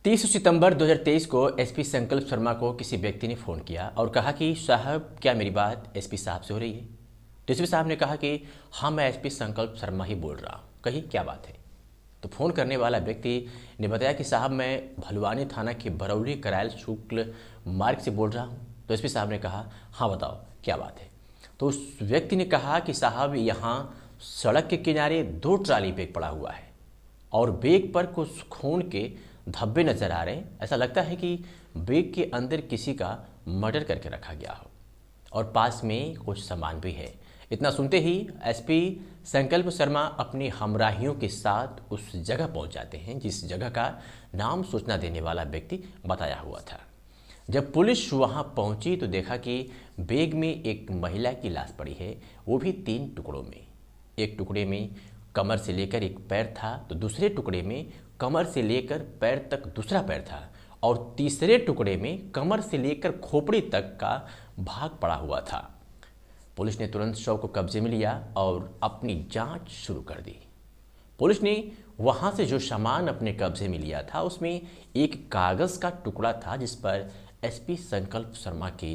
30 सितंबर 2023 को एसपी संकल्प शर्मा को किसी व्यक्ति ने फ़ोन किया और कहा कि साहब क्या मेरी बात एसपी साहब से हो रही है। तो एसपी साहब ने कहा कि हाँ, मैं एसपी संकल्प शर्मा ही बोल रहा हूँ, कहिए क्या बात है। तो फ़ोन करने वाला व्यक्ति ने बताया कि साहब मैं भलुआनी थाना के बरौली करायल शुक्ल मार्ग से बोल रहा हूँ। तो एसपी साहब ने कहा हाँ बताओ क्या बात है। तो उस व्यक्ति ने कहा कि साहब यहाँ सड़क के किनारे 2 ट्राली बैग पड़ा हुआ है और बैग पर कुछ खून के धब्बे नजर आ रहे हैं। ऐसा लगता है कि बैग के अंदर किसी का मर्डर करके रखा गया हो और पास में कुछ सामान भी है। इतना सुनते ही एसपी संकल्प शर्मा अपने हमराहियों के साथ उस जगह पहुंच जाते हैं जिस जगह का नाम सूचना देने वाला व्यक्ति बताया हुआ था। जब पुलिस वहां पहुंची तो देखा कि बैग में एक महिला की लाश पड़ी है, वो भी 3 टुकड़ों में। एक टुकड़े में कमर से लेकर एक पैर था, तो दूसरे टुकड़े में कमर से लेकर पैर तक दूसरा पैर था और तीसरे टुकड़े में कमर से लेकर खोपड़ी तक का भाग पड़ा हुआ था। पुलिस ने तुरंत शव को कब्जे में लिया और अपनी जांच शुरू कर दी। पुलिस ने वहां से जो सामान अपने कब्जे में लिया था उसमें एक कागज का टुकड़ा था जिस पर एसपी संकल्प शर्मा की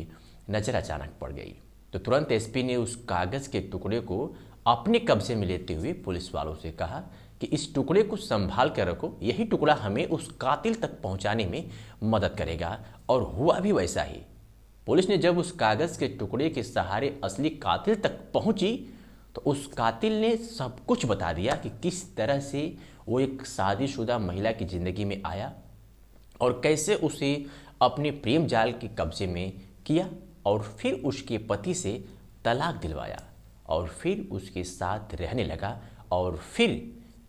नजर अचानक पड़ गई। तो तुरंत एसपी ने उस कागज के टुकड़े को अपने कब्जे में लेते हुए पुलिस वालों से कहा कि इस टुकड़े को संभाल कर रखो, यही टुकड़ा हमें उस कातिल तक पहुंचाने में मदद करेगा। और हुआ भी वैसा ही। पुलिस ने जब उस कागज के टुकड़े के सहारे असली कातिल तक पहुंची तो उस कातिल ने सब कुछ बता दिया कि किस तरह से वो एक शादीशुदा महिला की जिंदगी में आया और कैसे उसे अपने प्रेम जाल के कब्जे में किया और फिर उसके पति से तलाक दिलवाया और फिर उसके साथ रहने लगा और फिर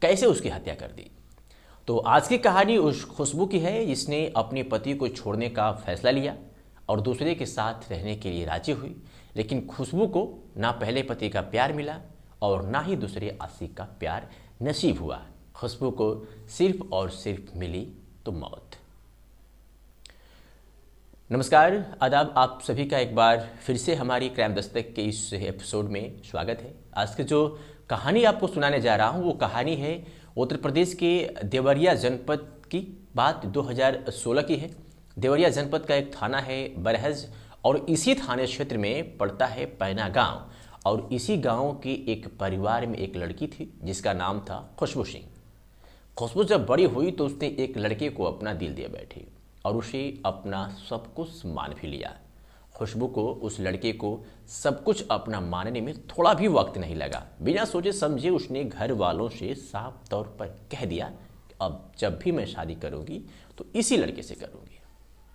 कैसे उसकी हत्या कर दी। तो आज की कहानी उस खुशबू की है जिसने अपने पति को छोड़ने का फैसला लिया और दूसरे के साथ रहने के लिए राजी हुई, लेकिन खुशबू को ना पहले पति का प्यार मिला और ना ही दूसरे आशिक का प्यार नसीब हुआ। खुशबू को सिर्फ और सिर्फ मिली तो मौत। नमस्कार, आदाब, आप सभी का एक बार फिर से हमारी क्राइम दस्तक के इस एपिसोड में स्वागत है। आज की जो कहानी आपको सुनाने जा रहा हूं वो कहानी है उत्तर प्रदेश के देवरिया जनपद की, बात 2016 की है। देवरिया जनपद का एक थाना है बरहज और इसी थाने क्षेत्र में पड़ता है पैना गांव और इसी गांव के एक परिवार में एक लड़की थी जिसका नाम था खुशबू सिंह। खुशबू जब बड़ी हुई तो उसने एक लड़के को अपना दिल दिया बैठी और उसे अपना सब कुछ मान भी लिया। खुशबू को उस लड़के को सब कुछ अपना मानने में थोड़ा भी वक्त नहीं लगा। बिना सोचे समझे उसने घर वालों से साफ तौर पर कह दिया अब जब भी मैं शादी करूंगी तो इसी लड़के से करूंगी,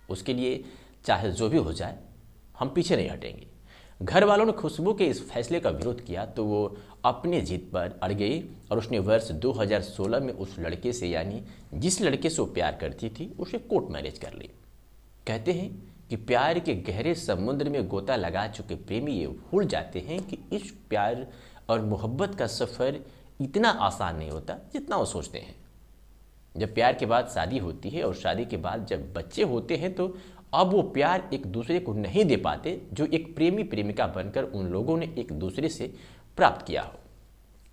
उसके लिए चाहे जो भी हो जाए हम पीछे नहीं हटेंगे। घर वालों ने खुशबू के इस फैसले का विरोध किया तो वो अपने जिद पर अड़ गई और उसने वर्ष 2016 में उस लड़के से, यानी जिस लड़के से वो प्यार करती थी, उसे कोर्ट मैरिज कर ली। कहते हैं कि प्यार के गहरे समुद्र में गोता लगा चुके प्रेमी ये भूल जाते हैं कि इस प्यार और मोहब्बत का सफ़र इतना आसान नहीं होता जितना वो सोचते हैं। जब प्यार के बाद शादी होती है और शादी के बाद जब बच्चे होते हैं तो अब वो प्यार एक दूसरे को नहीं दे पाते जो एक प्रेमी प्रेमिका बनकर उन लोगों ने एक दूसरे से प्राप्त किया हो,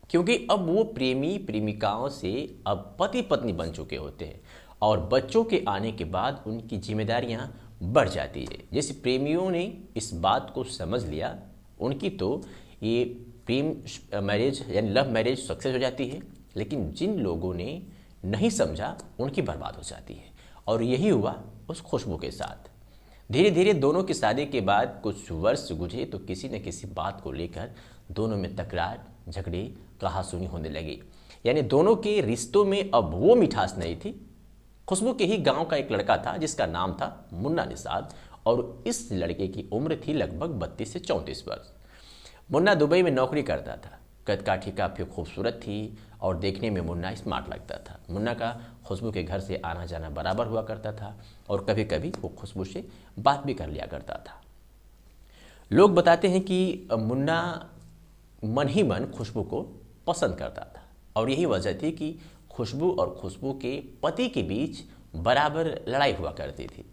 क्योंकि अब वो प्रेमी प्रेमिकाओं से अब पति पत्नी बन चुके होते हैं और बच्चों के आने के बाद उनकी जिम्मेदारियां बढ़ जाती है। जैसे प्रेमियों ने इस बात को समझ लिया उनकी तो ये प्रेम मैरिज यानी लव मैरिज सक्सेस हो जाती है, लेकिन जिन लोगों ने नहीं समझा उनकी बर्बाद हो जाती है। और यही हुआ उस खुशबू के साथ। धीरे धीरे दोनों की शादी के बाद कुछ वर्ष गुजरे तो किसी न किसी बात को लेकर दोनों में तकरार झगड़े कहासुनी होने लगी, यानी दोनों के रिश्तों में अब वो मिठास नहीं थी। खुशबू के ही गांव का एक लड़का था जिसका नाम था मुन्ना निषाद और इस लड़के की उम्र थी लगभग 32 से 34 वर्ष। मुन्ना दुबई में नौकरी करता था। कद काठी काफ़ी खूबसूरत थी और देखने में मुन्ना स्मार्ट लगता था। मुन्ना का खुशबू के घर से आना जाना बराबर हुआ करता था और कभी कभी वो खुशबू से बात भी कर लिया करता था। लोग बताते हैं कि मुन्ना मन ही मन खुशबू को पसंद करता था और यही वजह थी कि खुशबू और खुशबू के पति के बीच बराबर लड़ाई हुआ करती थी।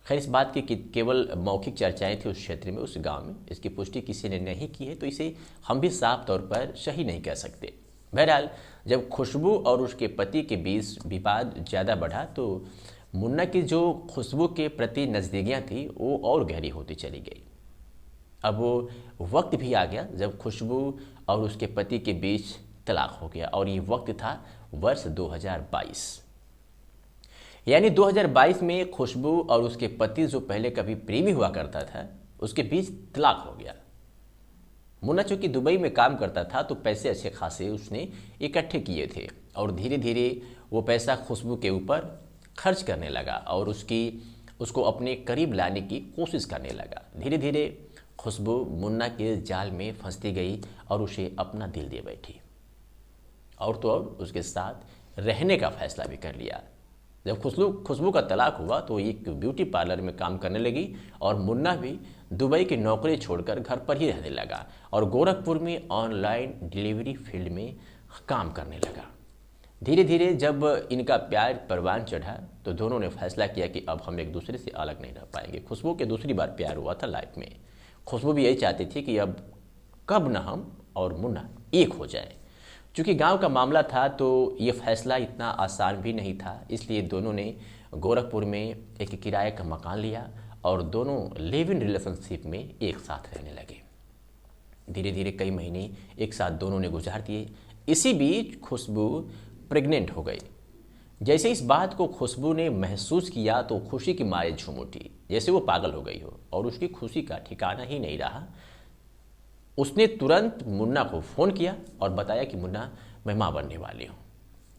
खैर, इस बात की केवल मौखिक चर्चाएं थी उस क्षेत्र में, उस गांव में। इसकी पुष्टि किसी ने नहीं की है तो इसे हम भी साफ तौर पर सही नहीं कह सकते। बहरहाल जब खुशबू और उसके पति के बीच विवाद ज़्यादा बढ़ा तो मुन्ना की जो खुशबू के प्रति नज़दीकियाँ थी वो और गहरी होती चली गई। अब वो वक्त भी आ गया जब खुशबू और उसके पति के बीच तलाक हो गया, और ये वक्त था वर्ष 2022। यानी 2022 में खुशबू और उसके पति जो पहले कभी प्रेमी हुआ करता था उसके बीच तलाक हो गया। मुन्ना चूंकि दुबई में काम करता था तो पैसे अच्छे खासे उसने इकट्ठे किए थे, और धीरे धीरे वो पैसा खुशबू के ऊपर खर्च करने लगा और उसको अपने करीब लाने की कोशिश करने लगा। धीरे धीरे खुशबू मुन्ना के जाल में फंसती गई और उसे अपना दिल दे बैठी, और तो और उसके साथ रहने का फैसला भी कर लिया। जब खुशबू का तलाक हुआ तो एक ब्यूटी पार्लर में काम करने लगी, और मुन्ना भी दुबई की नौकरी छोड़कर घर पर ही रहने लगा और गोरखपुर में ऑनलाइन डिलीवरी फील्ड में काम करने लगा। धीरे धीरे जब इनका प्यार परवान चढ़ा तो दोनों ने फैसला किया कि अब हम एक दूसरे से अलग नहीं रह पाएंगे। खुशबू के दूसरी बार प्यार हुआ था लाइफ में। खुशबू भी यही चाहती थी कि अब कब न हम और मुन्ना एक हो जाए। चूँकि गांव का मामला था तो ये फैसला इतना आसान भी नहीं था, इसलिए दोनों ने गोरखपुर में एक किराए का मकान लिया और दोनों लिव इन रिलेशनशिप में एक साथ रहने लगे। धीरे धीरे कई महीने एक साथ दोनों ने गुजार दिए। इसी बीच खुशबू प्रेग्नेंट हो गई। जैसे इस बात को खुशबू ने महसूस किया तो खुशी की मारे झूम उठी, जैसे वो पागल हो गई हो, और उसकी खुशी का ठिकाना ही नहीं रहा। उसने तुरंत मुन्ना को फ़ोन किया और बताया कि मुन्ना, मैं माँ बनने वाली हूँ,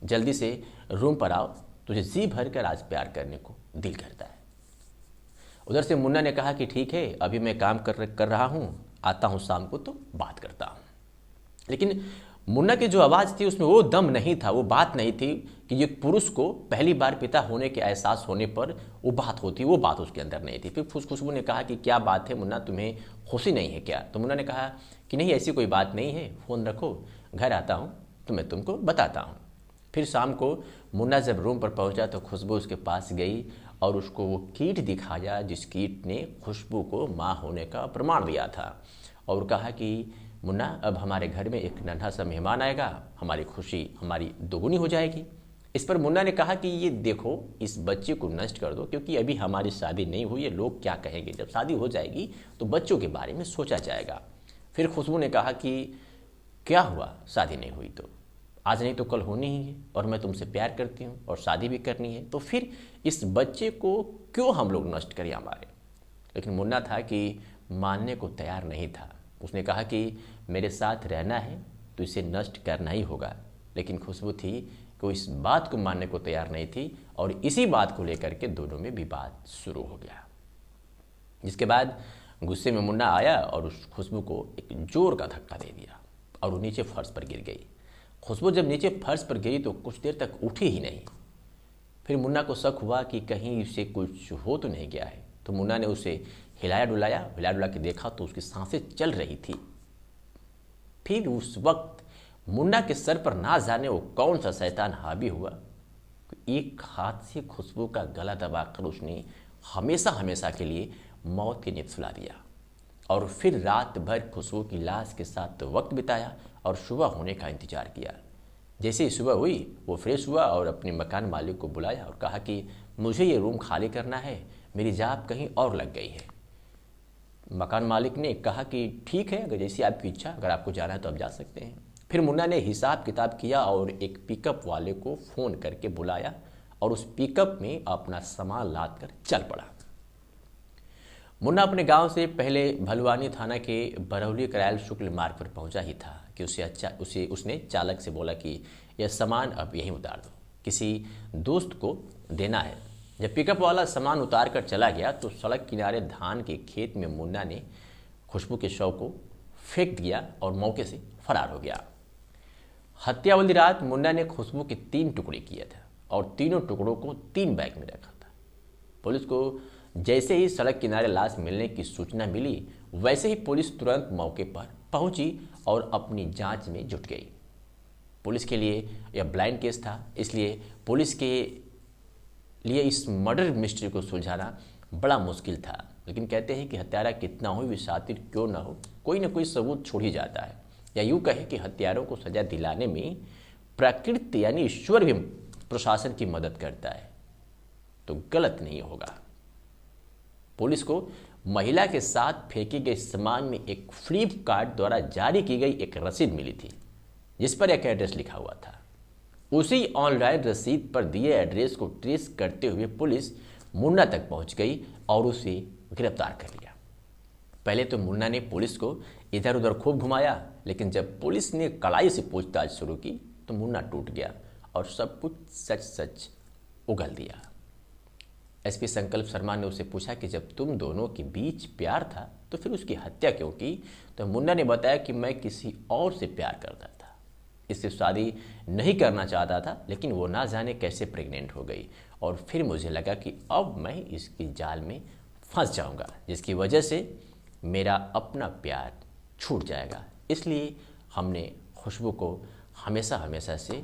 जल्दी से रूम पर आओ, तुझे जी भर कर आज प्यार करने को दिल करता है। उधर से मुन्ना ने कहा कि ठीक है, अभी मैं काम कर रहा हूँ, आता हूँ शाम को तो बात करता हूँ। लेकिन मुन्ना की जो आवाज़ थी उसमें वो दम नहीं था, वो बात नहीं थी कि एक पुरुष को पहली बार पिता होने के एहसास होने पर वो बात होती, वो बात उसके अंदर नहीं थी। फिर खुशबू ने कहा कि क्या बात है मुन्ना, तुम्हें खुशी नहीं है क्या? तो मुन्ना ने कहा कि नहीं, ऐसी कोई बात नहीं है, फ़ोन रखो, घर आता हूँ तो मैं तुमको बताता हूँ। फिर शाम को मुन्ना जब रूम पर पहुँचा तो खुशबू उसके पास गई और उसको वो कीट दिखाया जिस कीट ने खुशबू को माँ होने का प्रमाण दिया था, और कहा कि मुन्ना, अब हमारे घर में एक नन्हा सा मेहमान आएगा, हमारी खुशी हमारी दोगुनी हो जाएगी। इस पर मुन्ना ने कहा कि ये देखो, इस बच्चे को नष्ट कर दो, क्योंकि अभी हमारी शादी नहीं हुई है, लोग क्या कहेंगे, जब शादी हो जाएगी तो बच्चों के बारे में सोचा जाएगा। फिर खुशबू ने कहा कि क्या हुआ, शादी नहीं हुई तो आज नहीं तो कल होनी ही है, और मैं तुमसे प्यार करती हूँ और शादी भी करनी है, तो फिर इस बच्चे को क्यों हम लोग नष्ट करें हमारे। लेकिन मुन्ना था कि मानने को तैयार नहीं था। उसने कहा कि मेरे साथ रहना है तो इसे नष्ट करना ही होगा। लेकिन खुशबू थी कि वो इस बात को मानने को तैयार नहीं थी, और इसी बात को लेकर के दोनों में विवाद शुरू हो गया। जिसके बाद गुस्से में मुन्ना आया और उस खुशबू को एक जोर का धक्का दे दिया और वो नीचे फर्श पर गिर गई। खुशबू जब नीचे फर्श पर गिरी तो कुछ देर तक उठी ही नहीं। फिर मुन्ना को शक हुआ कि कहीं उसे कुछ हो तो नहीं गया है, तो मुन्ना ने उसे हिला डुला के देखा तो उसकी सांसें चल रही थी। फिर उस वक्त मुन्ना के सर पर ना जाने वो कौन सा शैतान हावी हुआ, एक हाथ से खुशबू का गला दबाकर उसने हमेशा हमेशा के लिए मौत की नींद सुला दिया, और फिर रात भर खुशबू की लाश के साथ वक्त बिताया और सुबह होने का इंतजार किया। जैसे ही सुबह हुई वो फ्रेश हुआ और अपने मकान मालिक को बुलाया और कहा कि मुझे ये रूम खाली करना है, मेरी जाब कहीं और लग गई है। मकान मालिक ने कहा कि ठीक है, अगर जैसी आपकी इच्छा, अगर आपको जाना है तो आप जा सकते हैं। फिर मुन्ना ने हिसाब किताब किया और एक पिकअप वाले को फ़ोन करके बुलाया और उस पिकअप में अपना सामान लाद कर चल पड़ा। मुन्ना अपने गांव से पहले भलवानी थाना के बरौली करैल शुक्ल मार्ग पर पहुंचा ही था कि उसने चालक से बोला कि यह सामान अब यहीं उतार दो, किसी दोस्त को देना है। जब पिकअप वाला सामान उतार कर चला गया तो सड़क किनारे धान के खेत में मुन्ना ने खुशबू के शव को फेंक दिया और मौके से फरार हो गया। हत्या वाली रात मुन्ना ने खुशबू के 3 टुकड़े किए थे और तीनों टुकड़ों को 3 बैग में रखा था। पुलिस को जैसे ही सड़क किनारे लाश मिलने की सूचना मिली वैसे ही पुलिस तुरंत मौके पर पहुंची और अपनी जांच में जुट गई। पुलिस के लिए यह ब्लाइंड केस था, इसलिए पुलिस के लिए इस मर्डर मिस्ट्री को सुलझाना बड़ा मुश्किल था। लेकिन कहते हैं कि हत्यारा कितना हो भी शातिर क्यों ना हो, कोई ना कोई सबूत छोड़ ही जाता है, या यूँ कहे कि हत्यारों को सजा दिलाने में प्रकृति यानी ईश्वर भी प्रशासन की मदद करता है तो गलत नहीं होगा। पुलिस को महिला के साथ फेंके गए सामान में एक फ्लिपकार्ट द्वारा जारी की गई एक रसीद मिली थी जिस पर एक एड्रेस लिखा हुआ था। उसी ऑनलाइन रसीद पर दिए एड्रेस को ट्रेस करते हुए पुलिस मुन्ना तक पहुंच गई और उसे गिरफ्तार कर लिया। पहले तो मुन्ना ने पुलिस को इधर उधर खूब घुमाया, लेकिन जब पुलिस ने कड़ाई से पूछताछ शुरू की तो मुन्ना टूट गया और सब कुछ सच सच उगल दिया। एसपी संकल्प शर्मा ने उससे पूछा कि जब तुम दोनों के बीच प्यार था तो फिर उसकी हत्या क्यों की? तो मुन्ना ने बताया कि मैं किसी और से प्यार करता था, इससे शादी नहीं करना चाहता था, लेकिन वो ना जाने कैसे प्रेग्नेंट हो गई और फिर मुझे लगा कि अब मैं इसकी जाल में फंस जाऊंगा, जिसकी वजह से मेरा अपना प्यार छूट जाएगा। इसलिए हमने खुशबू को हमेशा हमेशा से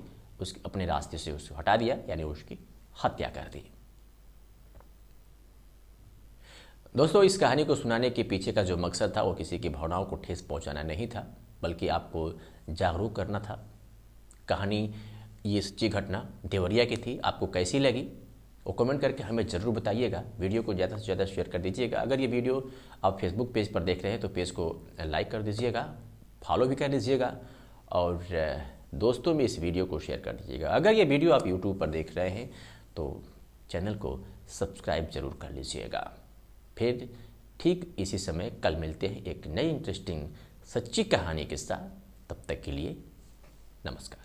अपने रास्ते से उसे हटा दिया, यानी उसकी हत्या कर दी। दोस्तों, इस कहानी को सुनाने के पीछे का जो मकसद था वो किसी की भावनाओं को ठेस पहुंचाना नहीं था, बल्कि आपको जागरूक करना था। कहानी, ये सच्ची घटना देवरिया की थी। आपको कैसी लगी वो कमेंट करके हमें ज़रूर बताइएगा। वीडियो को ज़्यादा से ज़्यादा शेयर कर दीजिएगा। अगर ये वीडियो आप फेसबुक पेज पर देख रहे हैं तो पेज को लाइक कर दीजिएगा, फॉलो भी कर दीजिएगा और दोस्तों में इस वीडियो को शेयर कर दीजिएगा। अगर ये वीडियो आप यूट्यूब पर देख रहे हैं तो चैनल को सब्सक्राइब जरूर कर लीजिएगा। फिर ठीक इसी समय कल मिलते हैं एक नई इंटरेस्टिंग सच्ची कहानी के साथ। तब तक के लिए नमस्कार।